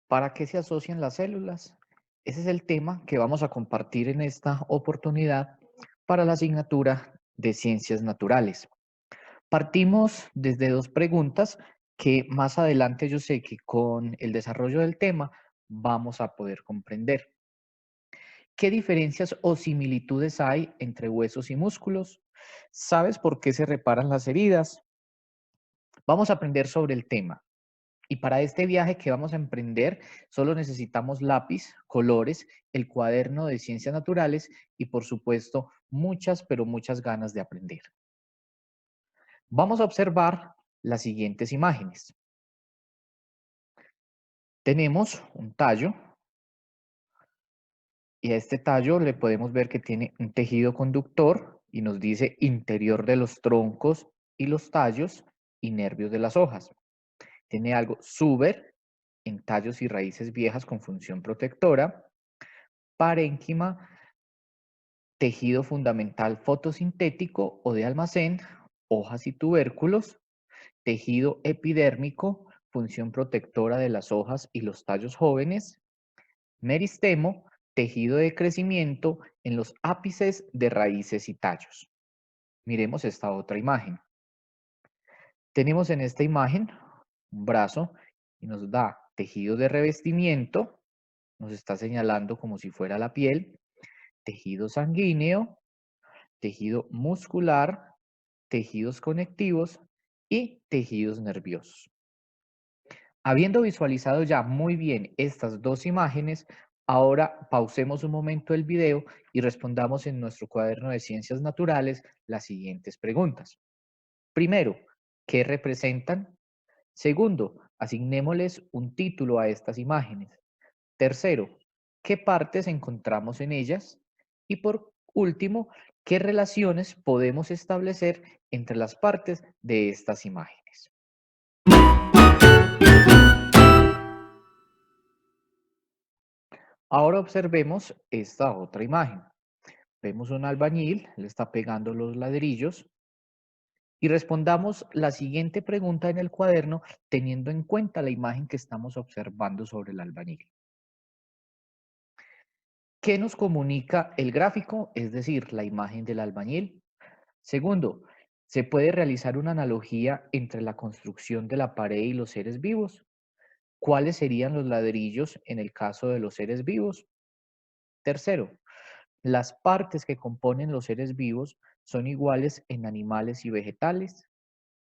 ¿Para qué se asocian las células? Ese es el tema que vamos a compartir en esta oportunidad para la asignatura de Ciencias Naturales. Partimos desde dos preguntas que más adelante yo sé que con el desarrollo del tema vamos a poder comprender. ¿Qué diferencias o similitudes hay entre huesos y músculos? ¿Sabes por qué se reparan las heridas? Vamos a aprender sobre el tema. Y para este viaje que vamos a emprender, solo necesitamos lápiz, colores, el cuaderno de ciencias naturales y, por supuesto, muchas, pero muchas ganas de aprender. Vamos a observar las siguientes imágenes. Tenemos un tallo y a este tallo le podemos ver que tiene un tejido conductor y nos dice interior de los troncos y los tallos y nervios de las hojas. Tiene algo súper en tallos y raíces viejas con función protectora, parénquima, tejido fundamental fotosintético o de almacén, hojas y tubérculos, tejido epidérmico, función protectora de las hojas y los tallos jóvenes, meristemo, tejido de crecimiento en los ápices de raíces y tallos. Miremos esta otra imagen. Tenemos en esta imagen un brazo y nos da tejido de revestimiento, nos está señalando como si fuera la piel, tejido sanguíneo, tejido muscular, tejidos conectivos y tejidos nerviosos. Habiendo visualizado ya muy bien estas dos imágenes, ahora pausemos un momento el video y respondamos en nuestro cuaderno de ciencias naturales las siguientes preguntas. Primero, ¿qué representan? Segundo, asignémosles un título a estas imágenes. Tercero, ¿qué partes encontramos en ellas? Y por último, ¿qué relaciones podemos establecer entre las partes de estas imágenes? Ahora observemos esta otra imagen. Vemos un albañil, le está pegando los ladrillos y respondamos la siguiente pregunta en el cuaderno teniendo en cuenta la imagen que estamos observando sobre el albañil. ¿Qué nos comunica el gráfico? Es decir, la imagen del albañil. Segundo, ¿se puede realizar una analogía entre la construcción de la pared y los seres vivos? ¿Cuáles serían los ladrillos en el caso de los seres vivos? Tercero, ¿las partes que componen los seres vivos son iguales en animales y vegetales?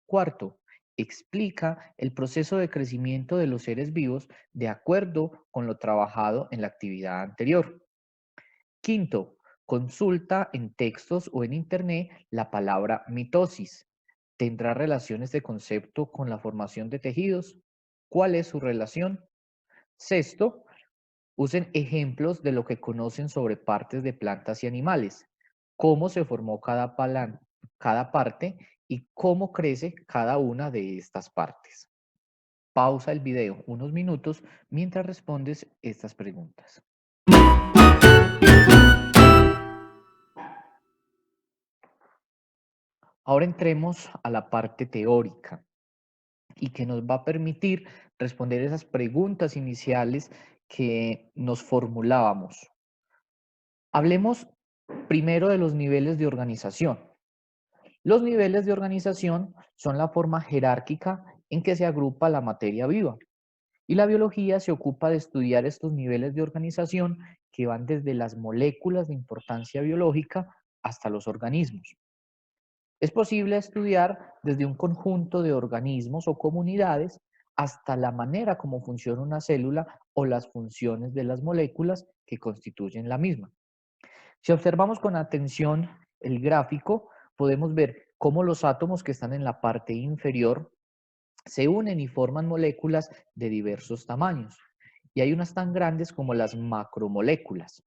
Cuarto, explica el proceso de crecimiento de los seres vivos de acuerdo con lo trabajado en la actividad anterior. Quinto, consulta en textos o en Internet la palabra mitosis. ¿Tendrá relaciones de concepto con la formación de tejidos? ¿Cuál es su relación? Sexto, usen ejemplos de lo que conocen sobre partes de plantas y animales. ¿Cómo se formó cada parte y cómo crece cada una de estas partes? Pausa el video unos minutos mientras respondes estas preguntas. Ahora entremos a la parte teórica y que nos va a permitir responder esas preguntas iniciales que nos formulábamos. Hablemos primero de los niveles de organización. Los niveles de organización son la forma jerárquica en que se agrupa la materia viva y la biología se ocupa de estudiar estos niveles de organización que van desde las moléculas de importancia biológica hasta los organismos. Es posible estudiar desde un conjunto de organismos o comunidades hasta la manera como funciona una célula o las funciones de las moléculas que constituyen la misma. Si observamos con atención el gráfico, podemos ver cómo los átomos que están en la parte inferior se unen y forman moléculas de diversos tamaños. Y hay unas tan grandes como las macromoléculas.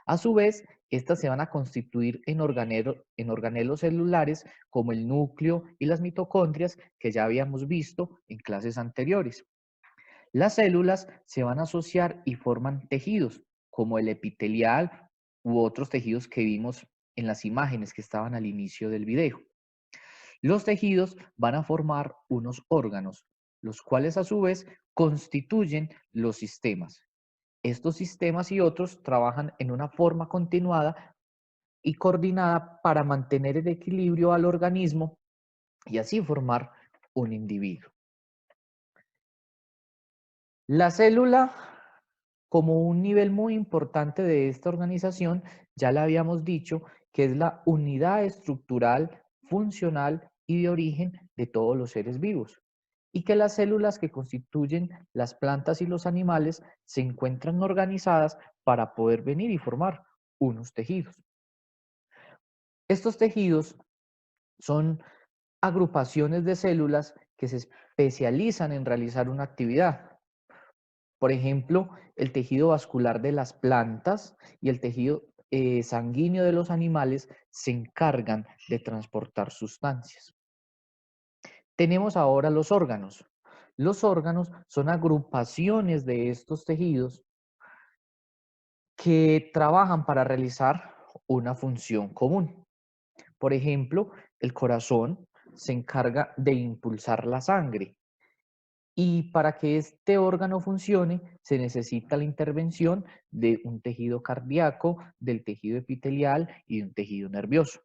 A su vez, estas se van a constituir en organelos celulares como el núcleo y las mitocondrias que ya habíamos visto en clases anteriores. Las células se van a asociar y forman tejidos como el epitelial u otros tejidos que vimos en las imágenes que estaban al inicio del video. Los tejidos van a formar unos órganos, los cuales a su vez constituyen los sistemas. Estos sistemas y otros trabajan en una forma continuada y coordinada para mantener el equilibrio al organismo y así formar un individuo. La célula, como un nivel muy importante de esta organización, ya le habíamos dicho que es la unidad estructural, funcional y de origen de todos los seres vivos, y que las células que constituyen las plantas y los animales se encuentran organizadas para poder venir y formar unos tejidos. Estos tejidos son agrupaciones de células que se especializan en realizar una actividad. Por ejemplo, el tejido vascular de las plantas y el tejido sanguíneo de los animales se encargan de transportar sustancias. Tenemos ahora los órganos. Los órganos son agrupaciones de estos tejidos que trabajan para realizar una función común. Por ejemplo, el corazón se encarga de impulsar la sangre y para que este órgano funcione se necesita la intervención de un tejido cardíaco, del tejido epitelial y de un tejido nervioso.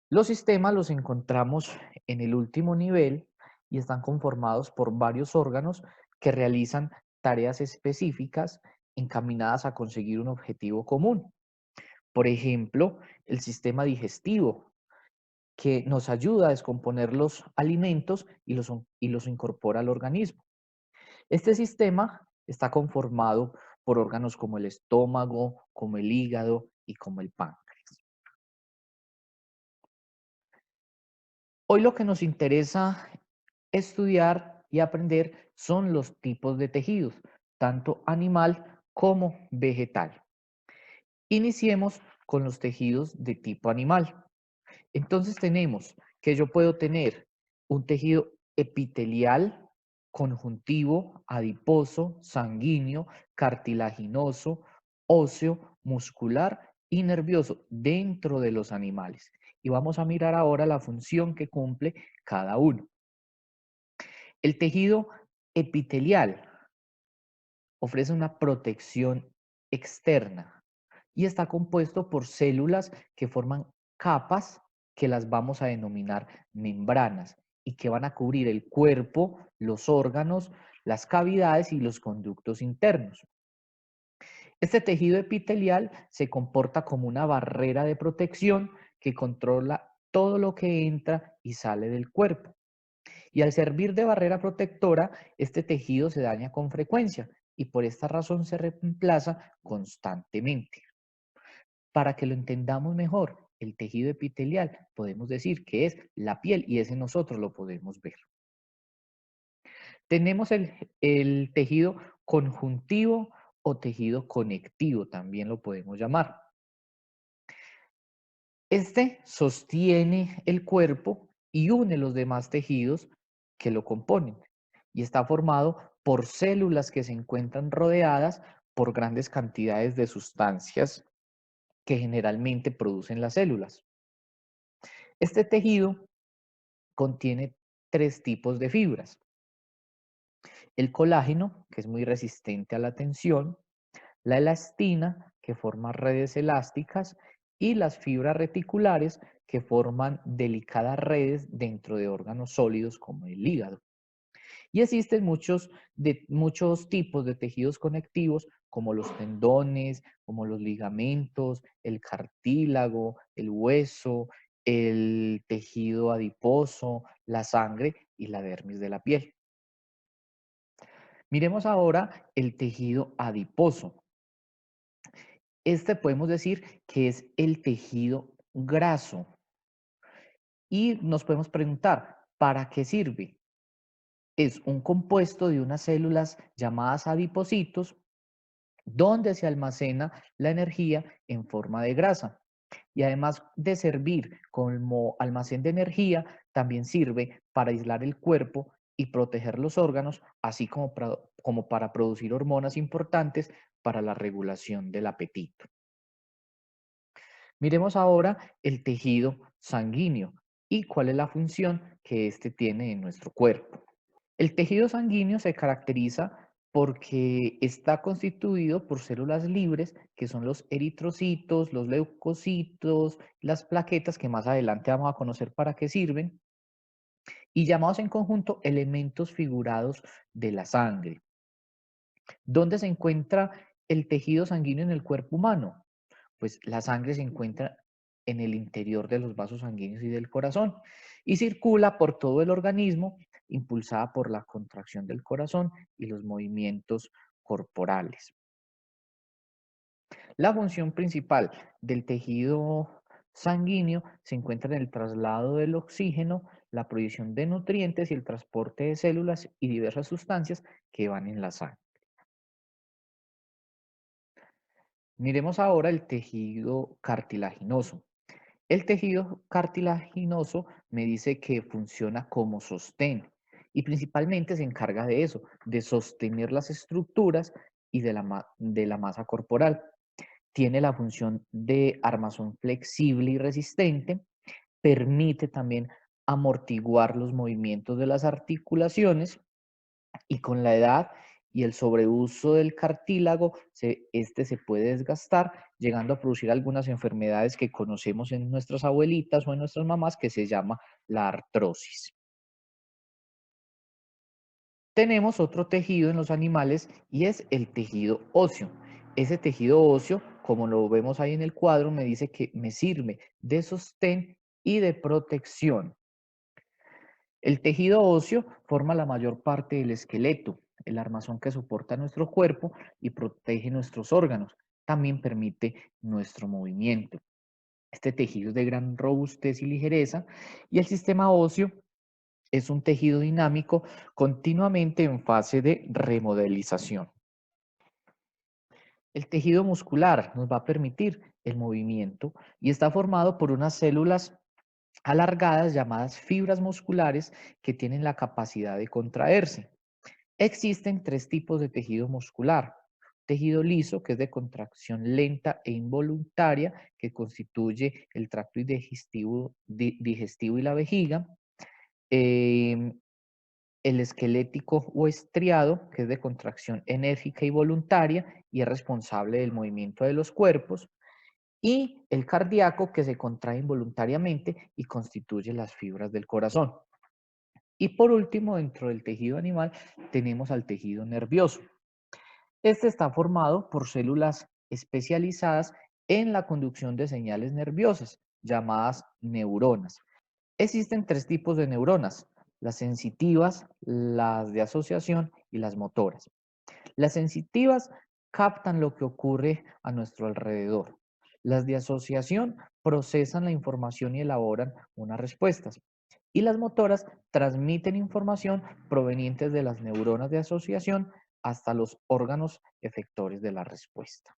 Los sistemas los encontramos en el último nivel y están conformados por varios órganos que realizan tareas específicas encaminadas a conseguir un objetivo común. Por ejemplo, el sistema digestivo, que nos ayuda a descomponer los alimentos y los incorpora al organismo. Este sistema está conformado por órganos como el estómago, como el hígado y como el páncreas. Hoy lo que nos interesa estudiar y aprender son los tipos de tejidos, tanto animal como vegetal. Iniciemos con los tejidos de tipo animal. Entonces tenemos que yo puedo tener un tejido epitelial, conjuntivo, adiposo, sanguíneo, cartilaginoso, óseo, muscular y nervioso dentro de los animales. Y vamos a mirar ahora la función que cumple cada uno. El tejido epitelial ofrece una protección externa y está compuesto por células que forman capas que las vamos a denominar membranas y que van a cubrir el cuerpo, los órganos, las cavidades y los conductos internos. Este tejido epitelial se comporta como una barrera de protección que controla todo lo que entra y sale del cuerpo. Y al servir de barrera protectora, este tejido se daña con frecuencia y por esta razón se reemplaza constantemente. Para que lo entendamos mejor, el tejido epitelial podemos decir que es la piel y ese nosotros lo podemos ver. Tenemos el tejido conjuntivo o tejido conectivo, también lo podemos llamar. Este sostiene el cuerpo y une los demás tejidos que lo componen y está formado por células que se encuentran rodeadas por grandes cantidades de sustancias que generalmente producen las células. Este tejido contiene tres tipos de fibras. El colágeno, que es muy resistente a la tensión, la elastina, que forma redes elásticas, y las fibras reticulares, que forman delicadas redes dentro de órganos sólidos como el hígado. Y existen muchos tipos de tejidos conectivos, como los tendones, como los ligamentos, el cartílago, el hueso, el tejido adiposo, la sangre y la dermis de la piel. Miremos ahora el tejido adiposo. Este podemos decir que es el tejido graso. Y nos podemos preguntar, ¿para qué sirve? Es un compuesto de unas células llamadas adipocitos donde se almacena la energía en forma de grasa. Y además de servir como almacén de energía, también sirve para aislar el cuerpo y proteger los órganos, así como para producir hormonas importantes para la regulación del apetito. Miremos ahora el tejido sanguíneo. y cuál es la función que éste tiene en nuestro cuerpo. El tejido sanguíneo se caracteriza porque está constituido por células libres, que son los eritrocitos, los leucocitos, las plaquetas, que más adelante vamos a conocer para qué sirven, y llamados en conjunto elementos figurados de la sangre. ¿Dónde se encuentra el tejido sanguíneo en el cuerpo humano? Pues la sangre se encuentra en el interior de los vasos sanguíneos y del corazón y circula por todo el organismo, impulsada por la contracción del corazón y los movimientos corporales. La función principal del tejido sanguíneo se encuentra en el traslado del oxígeno, la provisión de nutrientes y el transporte de células y diversas sustancias que van en la sangre. Miremos ahora el tejido cartilaginoso. El tejido cartilaginoso me dice que funciona como sostén y principalmente se encarga de eso, de sostener las estructuras y de la masa corporal. Tiene la función de armazón flexible y resistente, permite también amortiguar los movimientos de las articulaciones y con la edad y el sobreuso del cartílago, este se puede desgastar, llegando a producir algunas enfermedades que conocemos en nuestras abuelitas o en nuestras mamás, que se llama la artrosis. Tenemos otro tejido en los animales y es el tejido óseo. Ese tejido óseo, como lo vemos ahí en el cuadro, me dice que me sirve de sostén y de protección. El tejido óseo forma la mayor parte del esqueleto, el armazón que soporta nuestro cuerpo y protege nuestros órganos. También permite nuestro movimiento. Este tejido es de gran robustez y ligereza y el sistema óseo es un tejido dinámico continuamente en fase de remodelización. El tejido muscular nos va a permitir el movimiento y está formado por unas células alargadas llamadas fibras musculares que tienen la capacidad de contraerse. Existen tres tipos de tejido muscular. Tejido liso, que es de contracción lenta e involuntaria, que constituye el tracto digestivo y la vejiga. Em, el esquelético o estriado, que es de contracción enérgica y voluntaria y es responsable del movimiento de los cuerpos. Y el cardíaco, que se contrae involuntariamente y constituye las fibras del corazón. Y por último, dentro del tejido animal, tenemos al tejido nervioso. Este está formado por células especializadas en la conducción de señales nerviosas, llamadas neuronas. Existen tres tipos de neuronas: las sensitivas, las de asociación y las motoras. Las sensitivas captan lo que ocurre a nuestro alrededor. Las de asociación procesan la información y elaboran unas respuestas. Y las motoras transmiten información provenientes de las neuronas de asociación hasta los órganos efectores de la respuesta.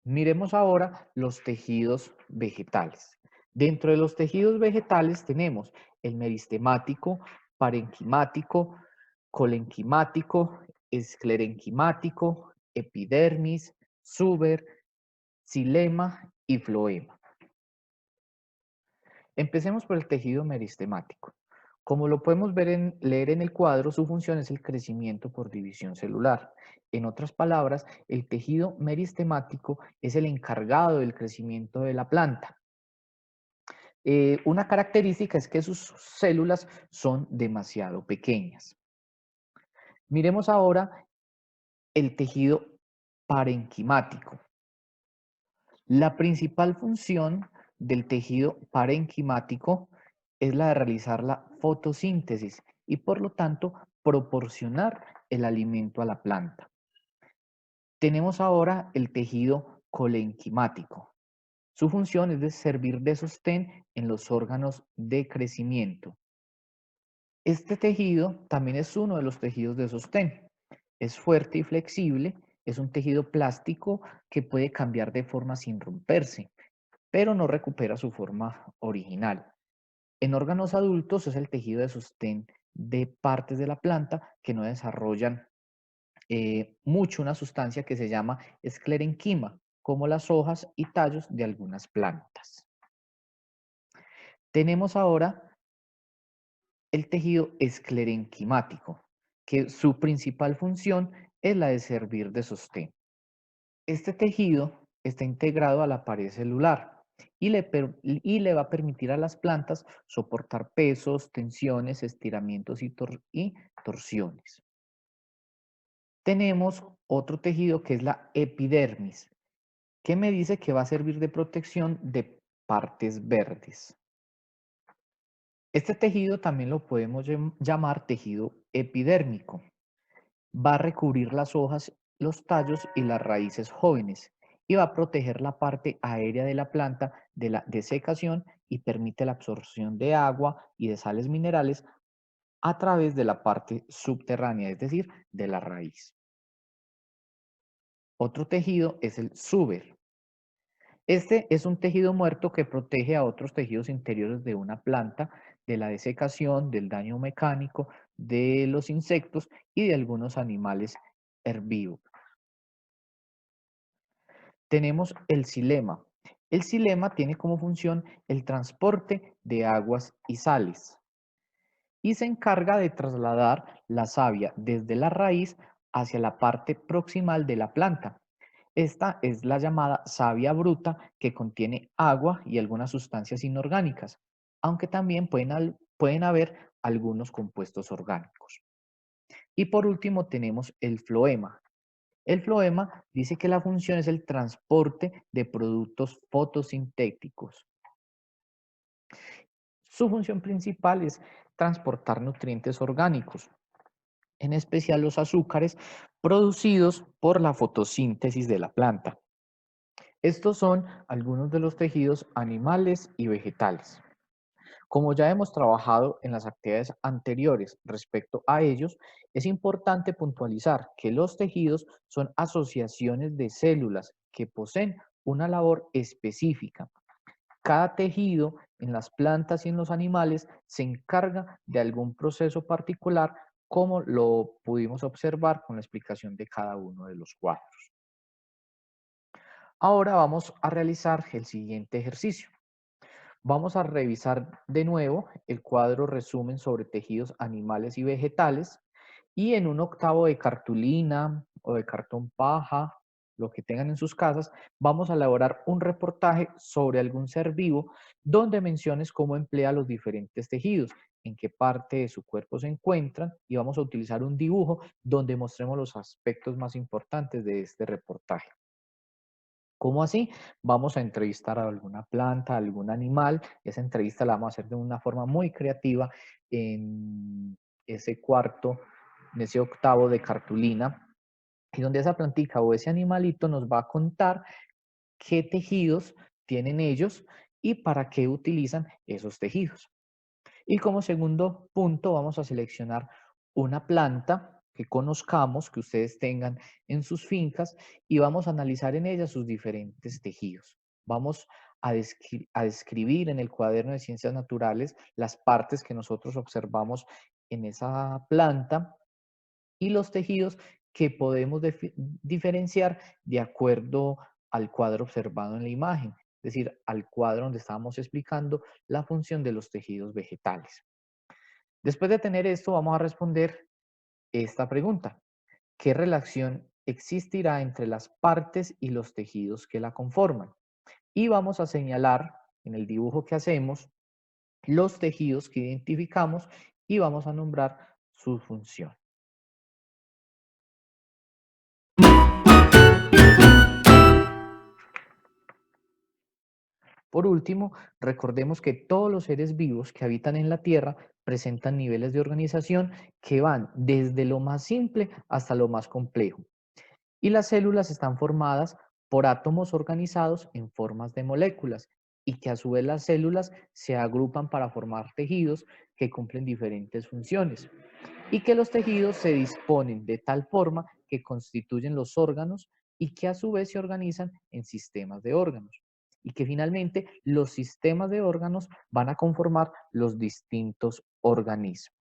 Miremos ahora los tejidos vegetales. Dentro de los tejidos vegetales tenemos el meristemático, parenquimático, colenquimático, esclerenquimático, epidermis, suber, xilema y floema. Empecemos por el tejido meristemático. Como lo podemos leer en el cuadro, su función es el crecimiento por división celular. En otras palabras, el tejido meristemático es el encargado del crecimiento de la planta. Una característica es que sus células son demasiado pequeñas. Miremos ahora el tejido parenquimático. La principal función del tejido parenquimático es la de realizar la fotosíntesis y por lo tanto proporcionar el alimento a la planta. Tenemos ahora el tejido colenquimático. Su función es de servir de sostén en los órganos de crecimiento. Este tejido también es uno de los tejidos de sostén. Es fuerte y flexible, es un tejido plástico que puede cambiar de forma sin romperse, pero no recupera su forma original. En órganos adultos es el tejido de sostén de partes de la planta que no desarrollan mucho una sustancia que se llama esclerenquima, como las hojas y tallos de algunas plantas. Tenemos ahora el tejido esclerenquimático, que su principal función es la de servir de sostén. Este tejido está integrado a la pared celular y le va a permitir a las plantas soportar pesos, tensiones, estiramientos y torsiones. Tenemos otro tejido que es la epidermis, que me dice que va a servir de protección de partes verdes. Este tejido también lo podemos llamar tejido epidérmico. Va a recubrir las hojas, los tallos y las raíces jóvenes y va a proteger la parte aérea de la planta de la desecación y permite la absorción de agua y de sales minerales a través de la parte subterránea, es decir, de la raíz. Otro tejido es el súber. Este es un tejido muerto que protege a otros tejidos interiores de una planta de la desecación, del daño mecánico, de los insectos y de algunos animales herbívoros. Tenemos el xilema. El xilema tiene como función el transporte de aguas y sales y se encarga de trasladar la savia desde la raíz hacia la parte proximal de la planta. Esta es la llamada savia bruta que contiene agua y algunas sustancias inorgánicas, aunque también pueden haber algunos compuestos orgánicos. Y por último tenemos el floema. El floema dice que la función es el transporte de productos fotosintéticos. Su función principal es transportar nutrientes orgánicos, en especial los azúcares producidos por la fotosíntesis de la planta. Estos son algunos de los tejidos animales y vegetales. Como ya hemos trabajado en las actividades anteriores respecto a ellos, es importante puntualizar que los tejidos son asociaciones de células que poseen una labor específica. Cada tejido en las plantas y en los animales se encarga de algún proceso particular, como lo pudimos observar con la explicación de cada uno de los cuadros. Ahora vamos a realizar el siguiente ejercicio. Vamos a revisar de nuevo el cuadro resumen sobre tejidos animales y vegetales y en un octavo de cartulina o de cartón paja, lo que tengan en sus casas, vamos a elaborar un reportaje sobre algún ser vivo donde menciones cómo emplea los diferentes tejidos, en qué parte de su cuerpo se encuentran y vamos a utilizar un dibujo donde mostremos los aspectos más importantes de este reportaje. ¿Cómo así? Vamos a entrevistar a alguna planta, a algún animal. Esa entrevista la vamos a hacer de una forma muy creativa en ese cuarto, en ese octavo de cartulina, y donde esa plantica o ese animalito nos va a contar qué tejidos tienen ellos y para qué utilizan esos tejidos. Y como segundo punto, vamos a seleccionar una planta que conozcamos, que ustedes tengan en sus fincas y vamos a analizar en ella sus diferentes tejidos. Vamos a describir en el cuaderno de ciencias naturales las partes que nosotros observamos en esa planta y los tejidos que podemos diferenciar de acuerdo al cuadro observado en la imagen, es decir, al cuadro donde estábamos explicando la función de los tejidos vegetales. Después de tener esto, vamos a responder esta pregunta. ¿Qué relación existirá entre las partes y los tejidos que la conforman? Y vamos a señalar en el dibujo que hacemos los tejidos que identificamos y vamos a nombrar su función. Por último, recordemos que todos los seres vivos que habitan en la Tierra presentan niveles de organización que van desde lo más simple hasta lo más complejo. Y las células están formadas por átomos organizados en formas de moléculas y que a su vez las células se agrupan para formar tejidos que cumplen diferentes funciones y que los tejidos se disponen de tal forma que constituyen los órganos y que a su vez se organizan en sistemas de órganos y que finalmente los sistemas de órganos van a conformar los distintos organismos.